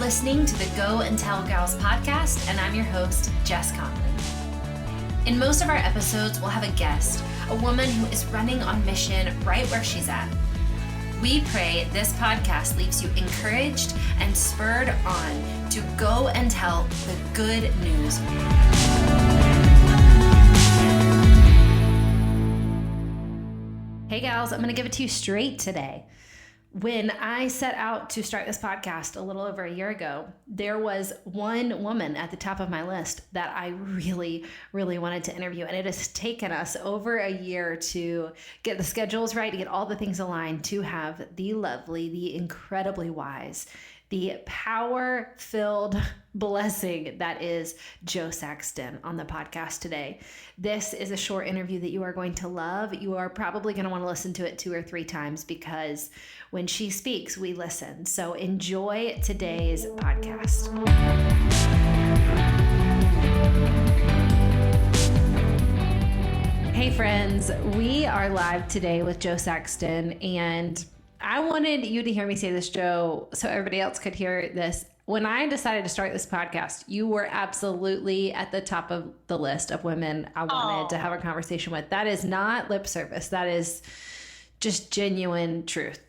listening to the Go and Tell Gals podcast, and I'm your host, Jess Conlon. In most of our episodes, we'll have a guest, a woman who is running on mission right where she's at. We pray this podcast leaves you encouraged and spurred on to go and tell the good news. Hey gals, I'm going to give it to you straight today. When I set out to start this podcast a little over a year ago, there was one woman at the top of my list that I really, really wanted to interview. And it has taken us over a year to get the schedules right, to get all the things aligned, to have the lovely, the incredibly wise, the power-filled blessing that is Jo Saxton on the podcast today. This is a short interview that you are going to love. You are probably going to want to listen to it 2 or 3 times because when she speaks, we listen. So enjoy today's podcast. Hey friends, we are live today with Jo Saxton, and I wanted you to hear me say this, Jo, so everybody else could hear this. When I decided to start this podcast, you were absolutely at the top of the list of women I wanted to have a conversation with. That is not lip service. That is just genuine truth.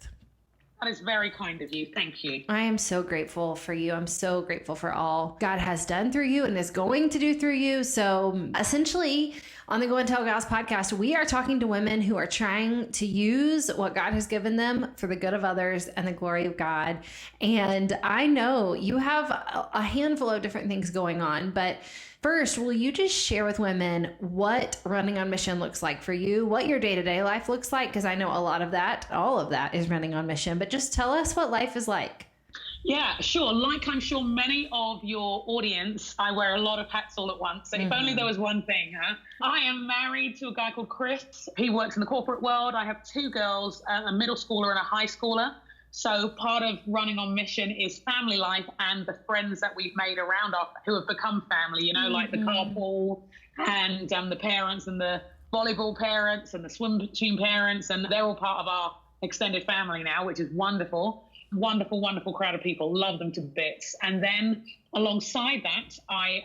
That is very kind of you. Thank you. I am so grateful for you. I'm so grateful for all God has done through you and is going to do through you. So essentially, on the Go and Tell Gals podcast, we are talking to women who are trying to use what God has given them for the good of others and the glory of God. And I know you have a handful of different things going on, but first, will you just share with women what running on mission looks like for you, what your day-to-day life looks like? Because I know a lot of that, all of that is running on mission, but just tell us what life is like. Yeah, sure. Like I'm sure many of your audience, I wear a lot of hats all at once. So if only there was one thing, huh? I am married to a guy called Chris. He works in the corporate world. I have 2 girls, a middle schooler and a high schooler. So part of running on mission is family life and the friends that we've made around us who have become family, you know, like the carpool and the parents and the volleyball parents and the swim team parents. And they're all part of our extended family now, which is wonderful. Wonderful, wonderful crowd of people. Love them to bits. And then alongside that, I,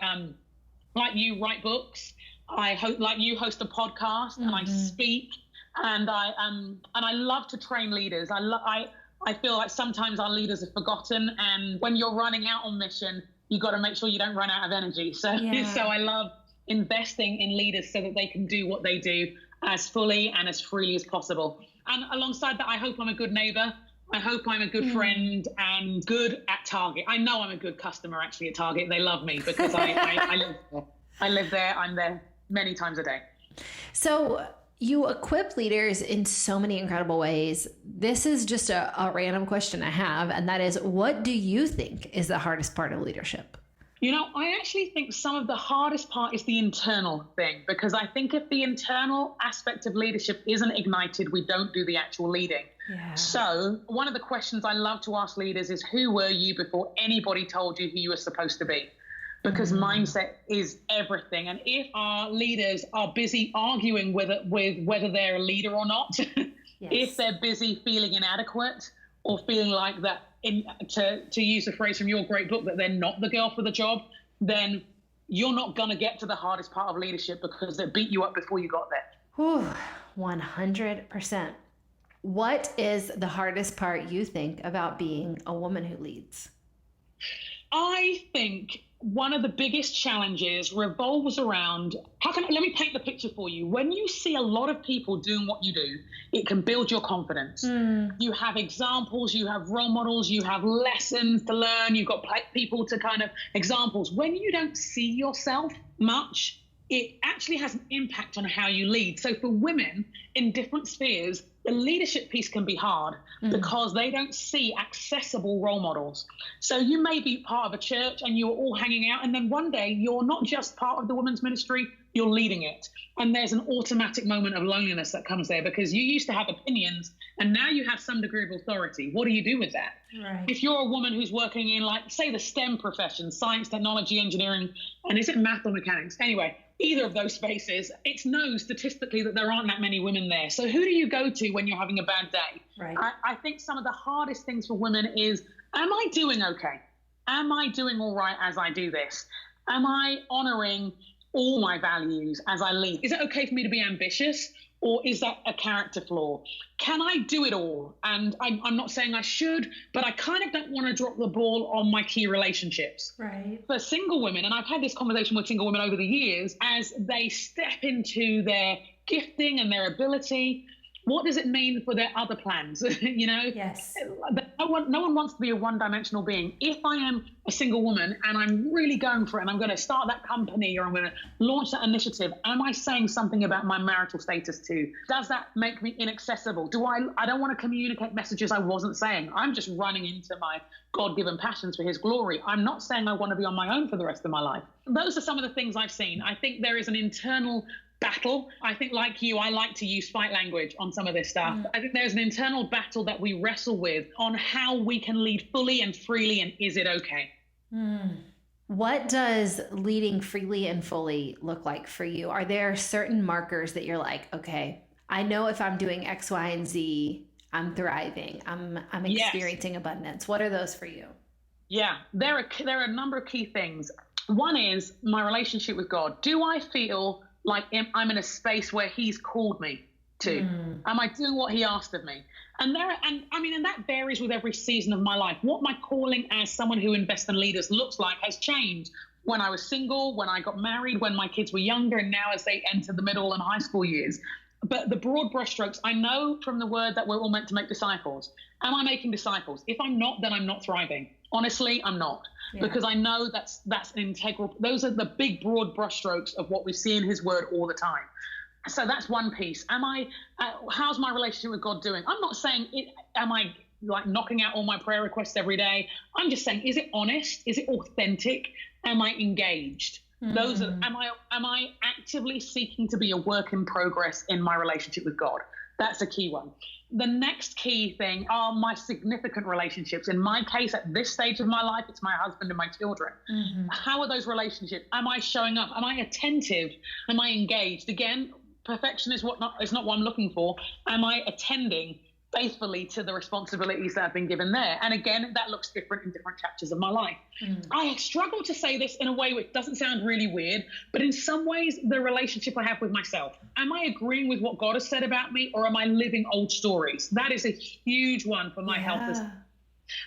like you, write books. I like you, host a podcast and I speak. And I love to train leaders. I feel like sometimes our leaders are forgotten, and when you're running out on mission, you got to make sure you don't run out of energy. So I love investing in leaders so that they can do what they do as fully and as freely as possible. And alongside that, I hope I'm a good neighbor. I hope I'm a good friend and good at Target. I know I'm a good customer actually at Target. They love me because I live there. I live there. I'm there many times a day. So you equip leaders in so many incredible ways. This is just a random question I have, and that is, what do you think is the hardest part of leadership? You know, I actually think some of the hardest part is the internal thing, because I think if the internal aspect of leadership isn't ignited, we don't do the actual leading. Yeah. So one of the questions I love to ask leaders is, who were you before anybody told you who you were supposed to be? Because mindset is everything. And if our leaders are busy arguing with whether they're a leader or not, if they're busy feeling inadequate or feeling like that, to use a phrase from your great book, that they're not the girl for the job, then you're not going to get to the hardest part of leadership because they beat you up before you got there. Whew, 100%. What is the hardest part you think about being a woman who leads? I think one of the biggest challenges revolves around, let me paint the picture for you. When you see a lot of people doing what you do, it can build your confidence. You have examples, you have role models, you have lessons to learn, you've got people to kind of examples. When you don't see yourself much, it actually has an impact on how you lead. So for women in different spheres, the leadership piece can be hard because they don't see accessible role models. So you may be part of a church and you're all hanging out, and then one day you're not just part of the women's ministry, you're leading it. And there's an automatic moment of loneliness that comes there because you used to have opinions and now you have some degree of authority. What do you do with that? Right. If you're a woman who's working in, like, say, the STEM professions, science, technology, engineering, and is it math or mechanics? Anyway, either of those spaces, it's known statistically that there aren't that many women there. So who do you go to when you're having a bad day? Right. I think some of the hardest things for women is, am I doing okay? Am I doing all right as I do this? Am I honoring all my values as I lead? Is it okay for me to be ambitious? Or is that a character flaw? Can I do it all? And I'm not saying I should, but I kind of don't want to drop the ball on my key relationships. Right. For single women, and I've had this conversation with single women over the years, as they step into their gifting and their ability, what does it mean for their other plans? Yes. No one wants to be a one-dimensional being. If I am a single woman and I'm really going for it and I'm going to start that company or I'm going to launch that initiative, am I saying something about my marital status too? Does that make me inaccessible? I don't want to communicate messages I wasn't saying. I'm just running into my God-given passions for his glory. I'm not saying I want to be on my own for the rest of my life. Those are some of the things I've seen. I think there is an internal battle. I think, like you, I like to use fight language on some of this stuff. I think there's an internal battle that we wrestle with on how we can lead fully and freely, and is it okay? What does leading freely and fully look like for you? Are there certain markers that you're like, okay, I know if I'm doing X, Y, and Z, I'm thriving. I'm experiencing abundance. What are those for you? Yeah, there are a number of key things. One is my relationship with God. Do I feel like I'm in a space where he's called me to? Am I doing what he asked of me? And that varies with every season of my life. What my calling as someone who invests in leaders looks like has changed. When I was single, when I got married, when my kids were younger, and now as they enter the middle and high school years. But the broad brushstrokes, I know from the word that we're all meant to make disciples. Am I making disciples? If I'm not, then I'm not thriving. Honestly, I'm not. Yeah. Because I know that's an integral, those are the big broad brushstrokes of what we see in his word all the time. So that's one piece. How's my relationship with God doing? I'm not saying, am I like knocking out all my prayer requests every day? I'm just saying, is it honest? Is it authentic? Am I engaged? Those are, am I actively seeking to be a work in progress in my relationship with God? That's a key one. The next key thing are my significant relationships. In my case, at this stage of my life, it's my husband and my children. How are those relationships? Am I showing up? Am I attentive? Am I engaged? Again, perfection is not what I'm looking for. Am I attending faithfully to the responsibilities that have been given there? And again, that looks different in different chapters of my life. I struggle to say this in a way which doesn't sound really weird, but in some ways, the relationship I have with myself. Am I agreeing with what God has said about me, or am I living old stories? That is a huge one for my health,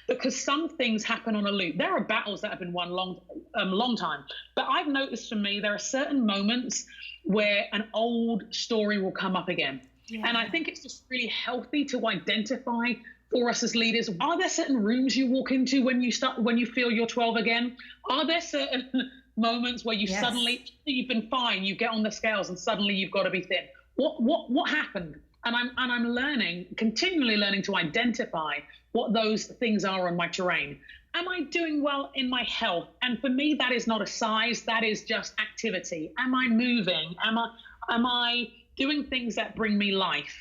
because some things happen on a loop. There are battles that have been won long time, but I've noticed for me, there are certain moments where an old story will come up again. And I think it's just really healthy to identify for us as leaders. Are there certain rooms you walk into when you feel you're 12 again? Are there certain moments where you suddenly, you've been fine, you get on the scales and suddenly you've got to be thin? What happened? And I'm continually learning to identify what those things are on my terrain. Am I doing well in my health? And for me, that is not a size, that is just activity. Am I moving? Am I doing things that bring me life?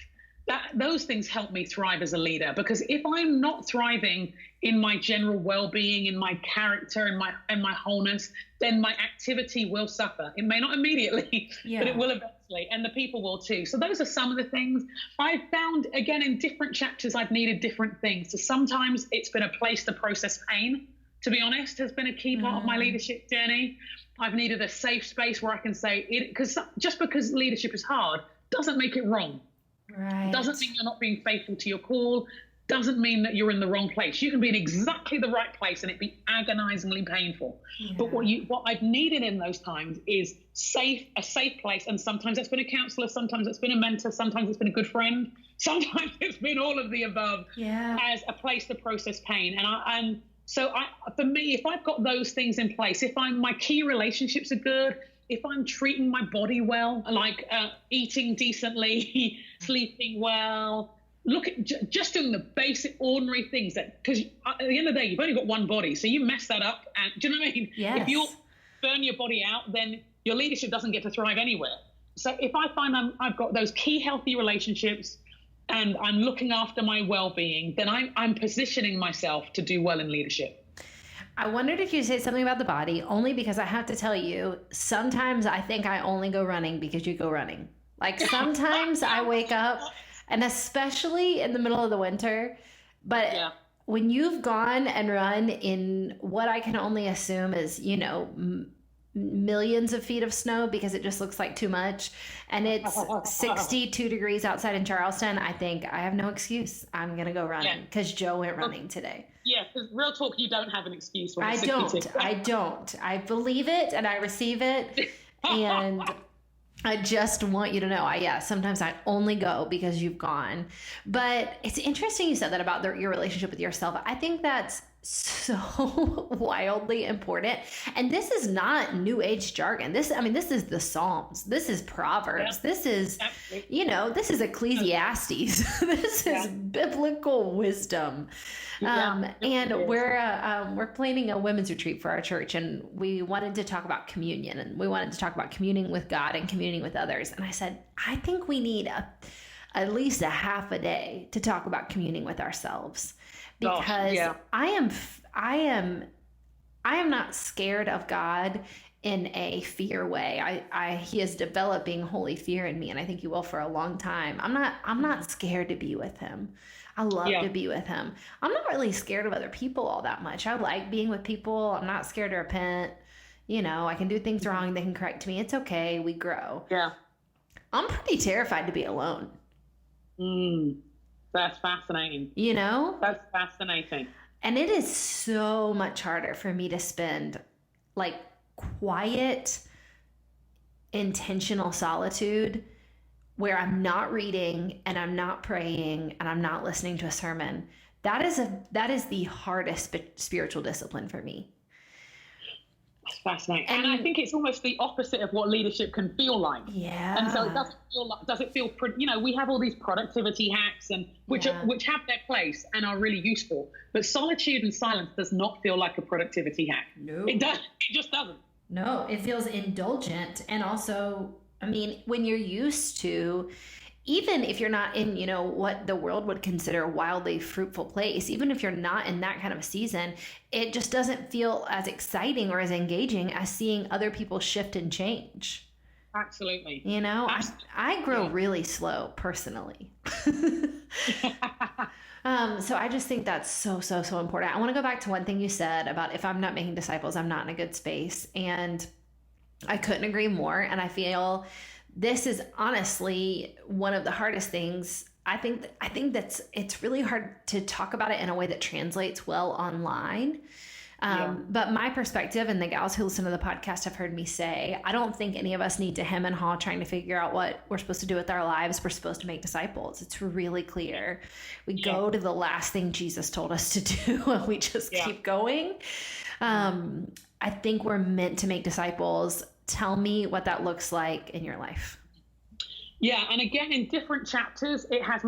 Those things help me thrive as a leader, because if I'm not thriving in my general well-being, in my character, in my wholeness, then my activity will suffer. It may not immediately, but it will eventually, and the people will too. So those are some of the things I've found. Again, in different chapters, I've needed different things. So sometimes it's been a place to process pain, to be honest, has been a key part of my leadership journey. I've needed a safe space where I can say it, because just because leadership is hard doesn't make it wrong. Right. Doesn't mean you're not being faithful to your call. Doesn't mean that you're in the wrong place. You can be in exactly the right place and it be agonizingly painful. But what I've needed in those times is a safe place. And sometimes that's been a counselor, sometimes it's been a mentor, sometimes it's been a good friend, sometimes it's been all of the above, as a place to process pain. So for me, if I've got those things in place, if my key relationships are good, if I'm treating my body well, like eating decently, sleeping well, just doing the basic ordinary things, because at the end of the day, you've only got one body, so you mess that up. And do you know what I mean? Yes. If you burn your body out, then your leadership doesn't get to thrive anywhere. So if I find I've got those key healthy relationships and I'm looking after my well-being, then I'm positioning myself to do well in leadership. I wondered if you'd say something about the body, only because I have to tell you, sometimes I think I only go running because you go running. Like sometimes I wake up, and especially in the middle of the winter, but when you've gone and run in what I can only assume is, millions of feet of snow because it just looks like too much, and it's 62 degrees outside in Charleston, I think I have no excuse. I'm going to go running because Joe went running today. Yeah, because real talk, you don't have an excuse. When I don't. I believe it and I receive it. And I just want you to know, sometimes I only go because you've gone. But it's interesting you said that about your relationship with yourself. I think that's so wildly important. And this is not New Age jargon. This is the Psalms. This is Proverbs. Yeah. This is, this is Ecclesiastes. This is biblical wisdom. And we're planning a women's retreat for our church, and we wanted to talk about communion, and we wanted to talk about communing with God and communing with others. And I said, I think we need at least a half a day to talk about communing with ourselves, because I am not scared of God in a fear way. He is developing holy fear in me, and I think he will for a long time. I'm not scared to be with him. I love to be with him. I'm not really scared of other people all that much. I like being with people. I'm not scared to repent. I can do things wrong. They can correct me. It's okay. We grow. Yeah. I'm pretty terrified to be alone. That's fascinating. That's fascinating. And it is so much harder for me to spend like quiet, intentional solitude where I'm not reading and I'm not praying and I'm not listening to a sermon. That is the hardest spiritual discipline for me. That's fascinating. And I think it's almost the opposite of what leadership can feel like. Yeah. And so does it feel, we have all these productivity hacks and which have their place and are really useful, but solitude and silence does not feel like a productivity hack. No. It just doesn't. No, it feels indulgent. And also, when you're used to, even if you're not in, what the world would consider a wildly fruitful place, even if you're not in that kind of a season, it just doesn't feel as exciting or as engaging as seeing other people shift and change. Absolutely. I grow really slow personally. So I just think that's so, so, so important. I want to go back to one thing you said about if I'm not making disciples, I'm not in a good space. And I couldn't agree more. And I feel this is honestly one of the hardest things. I think it's really hard to talk about it in a way that translates well online. But my perspective, and the gals who listen to the podcast have heard me say, I don't think any of us need to hem and haw trying to figure out what we're supposed to do with our lives. We're supposed to make disciples. It's really clear. We go to the last thing Jesus told us to do, and we just keep going. I think we're meant to make disciples. Tell me what that looks like in your life. Yeah, and again, in different chapters, it has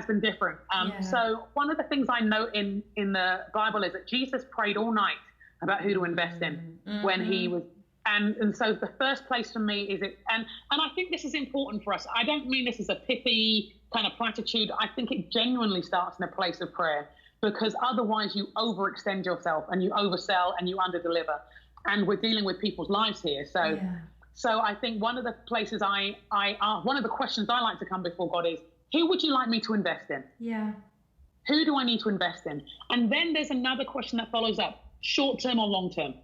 been different. So one of the things I note in the Bible is that Jesus prayed all night about who to invest in when he was, and so the first place for me is it, and I think this is important for us. I don't mean this as a pithy kind of platitude. I think it genuinely starts in a place of prayer, because otherwise you overextend yourself and you oversell and you underdeliver, and we're dealing with people's lives here. So I think one of the places one of the questions I like to come before God is, who would you like me to invest in? Yeah. Who do I need to invest in? And then there's another question that follows up, short-term or long-term.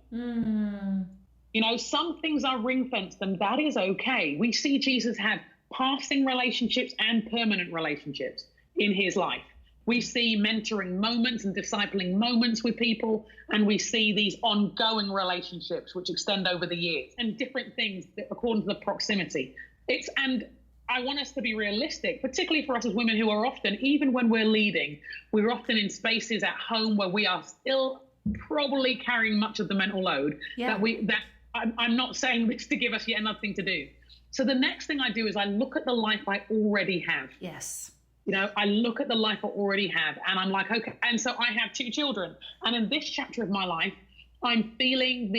Some things are ring-fenced, and that is okay. We see Jesus have passing relationships and permanent relationships in his life. We see mentoring moments and discipling moments with people, and we see these ongoing relationships which extend over the years and different things according to the proximity. And I want us to be realistic, particularly for us as women who are often, even when we're leading, we're often in spaces at home where we are still probably carrying much of the mental load. I'm not saying this to give us yet another thing to do. So the next thing I do is I look at the life I already have. Yes. I look at the life I already have, and I'm like, okay. And so I have 2 children. And in this chapter of my life, I'm feeling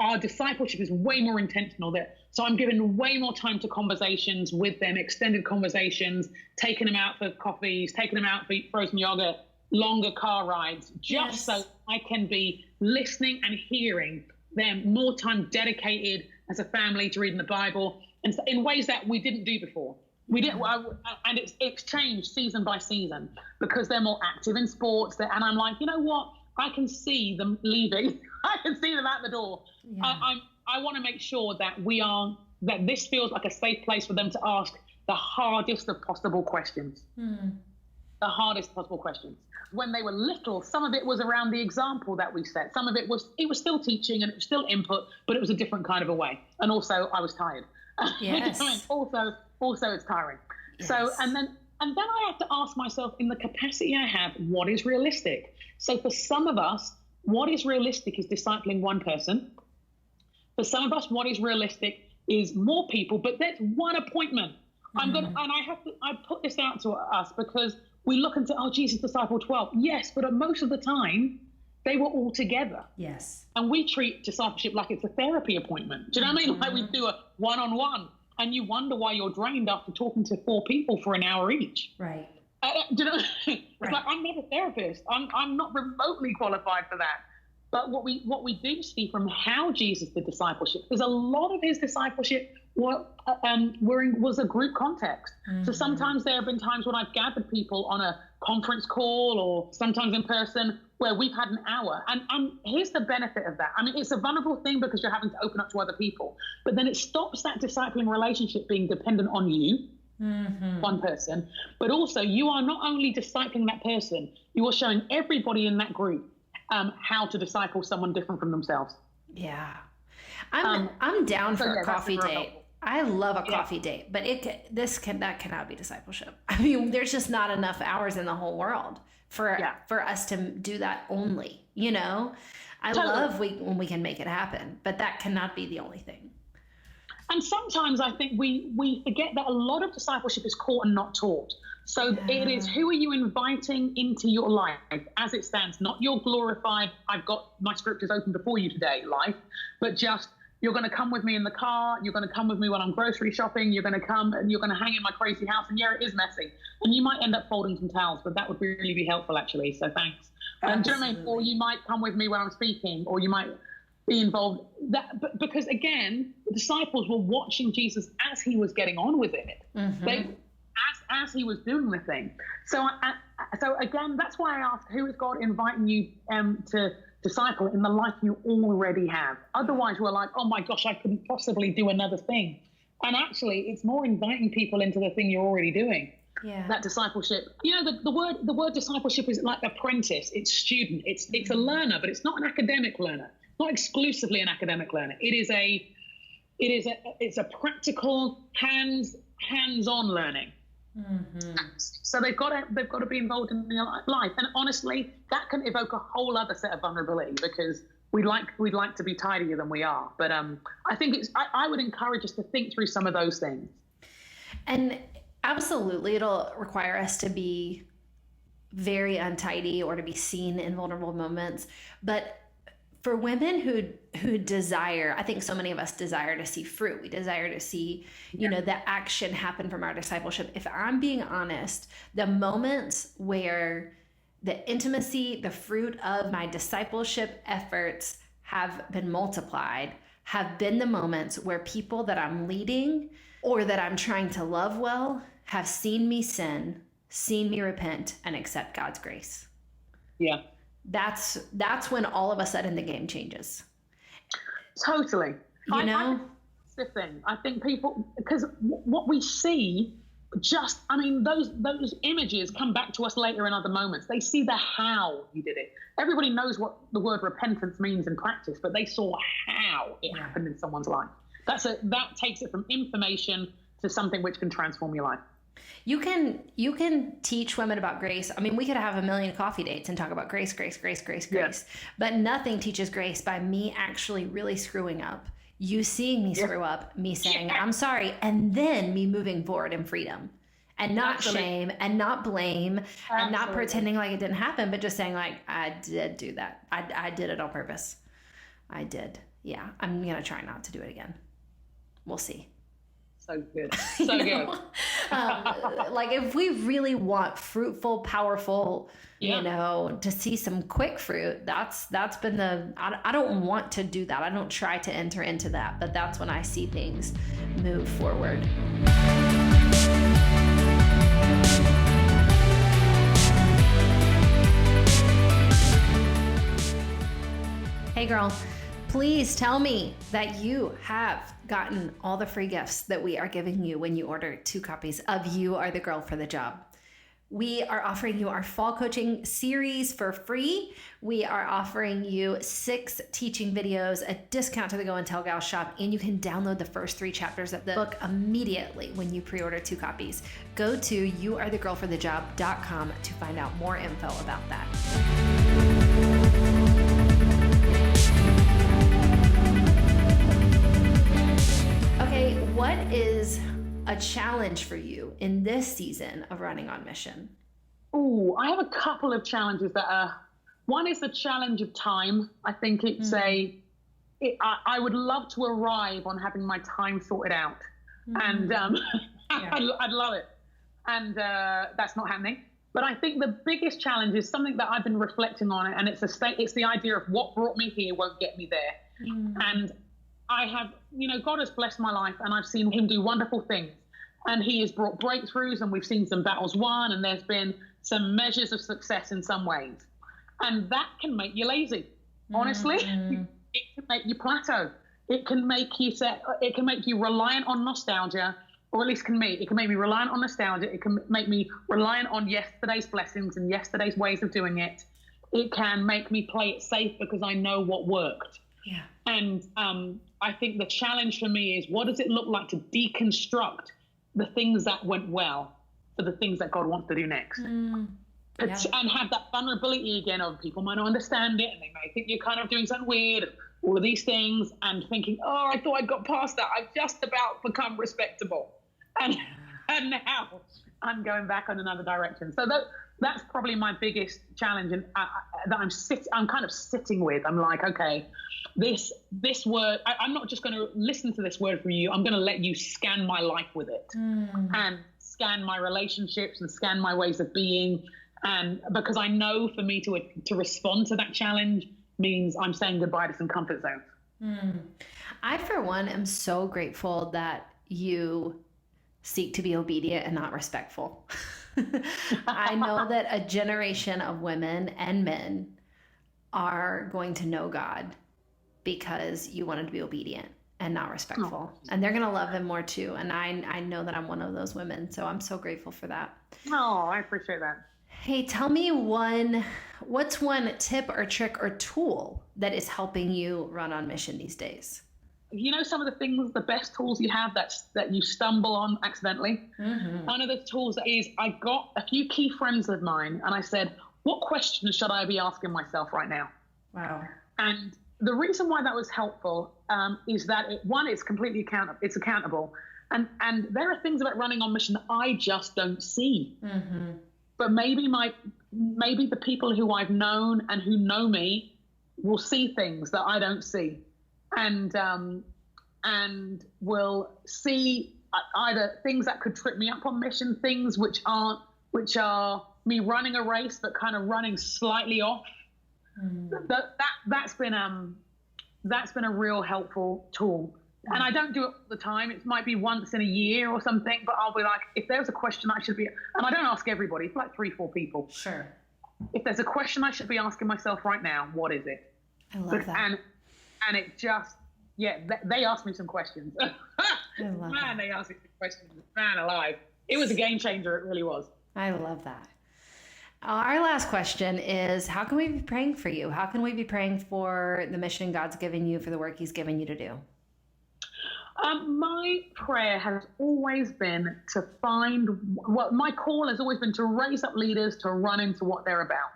our discipleship is way more intentional there. So I'm giving way more time to conversations with them, extended conversations, taking them out for coffees, taking them out for frozen yogurt, longer car rides, just so I can be listening and hearing them, more time dedicated as a family to reading the Bible, and in ways that we didn't do before. We didn't, and it's changed season by season because they're more active in sports. And I'm like, you know what? I can see them leaving. I can see them out the door. Yeah. I want to make sure that that this feels like a safe place for them to ask the hardest of possible questions. The hardest possible questions. When they were little, some of it was around the example that we set. Some of it was still teaching and it was still input, but it was a different kind of a way. And also I was tired. Yes. also it's tiring. Yes. So, and then I have to ask myself, in the capacity I have, what is realistic? So for some of us, what is realistic is discipling one person. For some of us, what is realistic is more people, but that's one appointment. I put this out to us because we look and say, oh, Jesus discipled 12. Yes, but most of the time, they were all together. Yes. And we treat discipleship like it's a therapy appointment. Do you know what I mean? Like we do a one-on-one, and you wonder why you're drained after talking to 4 people for an hour each. Right. Do you know? It's like, I'm not a therapist. I'm not remotely qualified for that. But what we do see from how Jesus did discipleship is a lot of his discipleship was a group context. So sometimes there have been times when I've gathered people on a conference call or sometimes in person where we've had an hour. And here's the benefit of that. I mean, it's a vulnerable thing because you're having to open up to other people, but then it stops that discipling relationship being dependent on you, one person, but also you are not only discipling that person, you are showing everybody in that group how to disciple someone different from themselves. Yeah. I'm down for a coffee date. I love a coffee date, but that cannot be discipleship. I mean, there's just not enough hours in the whole world for us to do that only, you know? I love when we can make it happen, but that cannot be the only thing. And sometimes I think we forget that a lot of discipleship is caught and not taught. So it is, who are you inviting into your life as it stands? Not your glorified, I've got my scriptures open before you today life, but just, you're going to come with me in the car. You're going to come with me when I'm grocery shopping. You're going to come and you're going to hang in my crazy house. And yeah, it is messy. And you might end up folding some towels, but that would really be helpful, actually. So thanks. Do you know what I mean? Or you might come with me when I'm speaking, or you might be involved. Because again, the disciples were watching Jesus as he was getting on with it. As he was doing the thing. So again, that's why I asked, who is God inviting you to disciple in the life you already have? Otherwise, we're like, oh my gosh, I couldn't possibly do another thing. And actually, it's more inviting people into the thing you're already doing. Yeah. That discipleship. You know, the word discipleship is like apprentice. It's student. It's a learner, but it's not an academic learner. Not exclusively an academic learner. It's a practical hands-on learning. So they've got to be involved in their life, and honestly, that can evoke a whole other set of vulnerability because we'd like to be tidier than we are. But I think I would encourage us to think through some of those things. And absolutely, it'll require us to be very untidy or to be seen in vulnerable moments, but for women who desire, I think so many of us desire to see fruit. We desire to see, the action happen from our discipleship. If I'm being honest, the moments where the intimacy, the fruit of my discipleship efforts have been multiplied, have been the moments where people that I'm leading or that I'm trying to love well have seen me sin, seen me repent, and accept God's grace. Yeah. That's when all of a sudden the game changes. Totally. That's the thing. I think people, because what we see, those images come back to us later in other moments. They see the how you did it. Everybody knows what the word repentance means in practice, but they saw how it happened in someone's life. That takes it from information to something which can transform your life. You can teach women about grace. I mean, we could have a million coffee dates and talk about grace, but nothing teaches grace by me actually really screwing up, you seeing me screw up, me saying, I'm sorry, and then me moving forward in freedom and not shame and not blame and not pretending like it didn't happen, but just saying like, I did do that. I did it on purpose. I did. Yeah. I'm going to try not to do it again. We'll see. So good. So good. Like if we really want fruitful, powerful, to see some quick fruit, that's been I don't want to do that. I don't try to enter into that, but that's when I see things move forward. Hey girl, please tell me that you have gotten all the free gifts that we are giving you when you order 2 copies of You Are the Girl for the Job. We are offering you our fall coaching series for free. We are offering you 6 teaching videos, a discount to the Go and Tell Gal shop, and you can download the first 3 chapters of the book immediately when you pre-order 2 copies. Go to youarethegirlforthejob.com to find out more info about that. Okay, what is a challenge for you in this season of running on mission? Oh, I have a couple of challenges that are, one is the challenge of time. I think it's I would love to arrive on having my time sorted out. And I'd love it. And that's not happening. But I think the biggest challenge is something that I've been reflecting on, and it's the idea of what brought me here won't get me there. And I have, God has blessed my life, and I've seen him do wonderful things. And he has brought breakthroughs, and we've seen some battles won, and there's been some measures of success in some ways. And that can make you lazy. Honestly, it can make you plateau. It can make you reliant on nostalgia, or at least it can make me reliant on nostalgia. It can make me reliant on yesterday's blessings and yesterday's ways of doing it. It can make me play it safe because I know what worked. Yeah. And I think the challenge for me is, what does it look like to deconstruct the things that went well for the things that God wants to do next? And have that vulnerability again of people might not understand it, and they may think you're kind of doing something weird, all of these things, and thinking, oh, I thought I got past that. I've just about become respectable. And now I'm going back on another direction. So that's probably my biggest challenge, and that I'm kind of sitting with. I'm like, okay, this word, I'm not just going to listen to this word from you. I'm going to let you scan my life with it, and scan my relationships and scan my ways of being. And because I know for me to respond to that challenge means I'm saying goodbye to some comfort zones. I, for one, am so grateful that you seek to be obedient and not respectful. I know that a generation of women and men are going to know God because you wanted to be obedient and not respectful. And they're going to love him more too. And I know that I'm one of those women. So I'm so grateful for that. Oh, I appreciate that. Hey, tell me what's one tip or trick or tool that is helping you run on mission these days? Some of the things, the best tools you have that you stumble on accidentally. One of the tools is, I got a few key friends of mine and I said, what questions should I be asking myself right now? Wow. And the reason why that was helpful is that it's completely accountable. And there are things about running on mission that I just don't see. But maybe the people who I've known and who know me will see things that I don't see, and will see either things that could trip me up on mission, things which are me running a race but kind of running slightly off. That's been a real helpful tool. And I don't do it all the time. It might be once in a year or something, but I'll be like, if there's a question I should be, and I don't ask everybody, it's like 3-4 people. Sure. If there's a question I should be asking myself right now, what is it? I love that. And it just, they asked me some questions. I love that. They asked me some questions. Man alive. It was a game changer. It really was. I love that. Our last question is, how can we be praying for you? How can we be praying for the mission God's given you, for the work he's given you to do? My prayer has always been to my call has always been to raise up leaders to run into what they're about.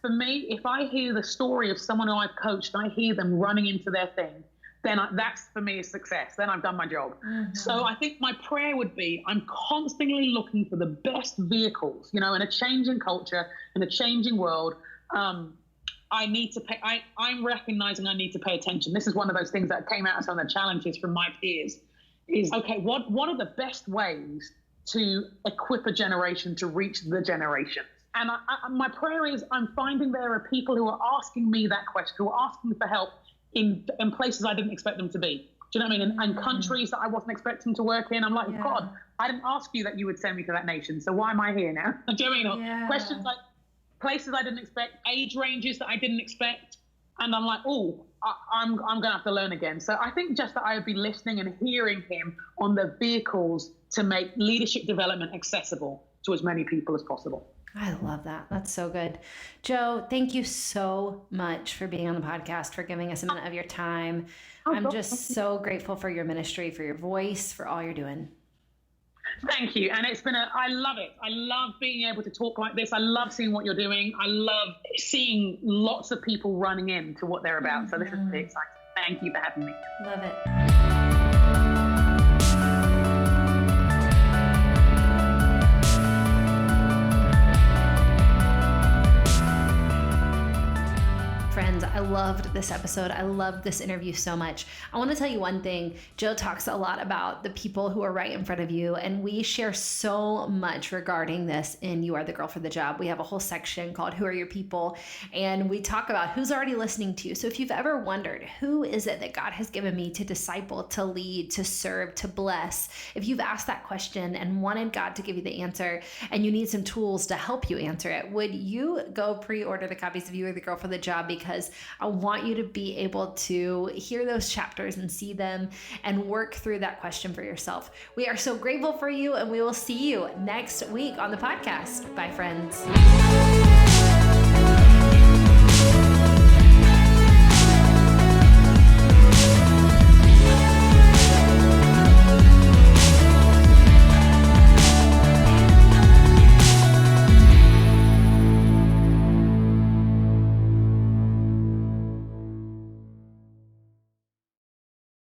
For me, if I hear the story of someone who I've coached, and I hear them running into their thing, then that's for me a success. Then I've done my job. So I think my prayer would be, I'm constantly looking for the best vehicles, in a changing culture, in a changing world. I need to pay. I'm recognizing I need to pay attention. This is one of those things that came out of some of the challenges from my peers. Is okay. What are the best ways to equip a generation to reach the generation? And my prayer is, I'm finding there are people who are asking me that question, who are asking for help in places I didn't expect them to be. Do you know what I mean? And countries that I wasn't expecting to work in. I'm like, God, I didn't ask you that you would send me to that nation. So why am I here now? Do you know what I mean? Questions like places I didn't expect, age ranges that I didn't expect. And I'm like, oh, I'm going to have to learn again. So I think just that I would be listening and hearing him on the vehicles to make leadership development accessible to as many people as possible. I love that. That's so good. Joe, thank you so much for being on the podcast, for giving us a minute of your time. I'm just so grateful for your ministry, for your voice, for all you're doing. Thank you. And I love it. I love being able to talk like this. I love seeing what you're doing. I love seeing lots of people running into what they're about. So this is really exciting. Thank you for having me. Love it. Friends, I loved this episode. I loved this interview so much. I want to tell you one thing. Joe talks a lot about the people who are right in front of you, and we share so much regarding this in You Are the Girl for the Job. We have a whole section called Who Are Your People, and we talk about who's already listening to you. So if you've ever wondered, who is it that God has given me to disciple, to lead, to serve, to bless? If you've asked that question and wanted God to give you the answer, and you need some tools to help you answer it, would you go pre-order the copies of You Are the Girl for the Job? Because I want you to be able to hear those chapters and see them and work through that question for yourself. We are so grateful for you, and we will see you next week on the podcast. Bye, friends.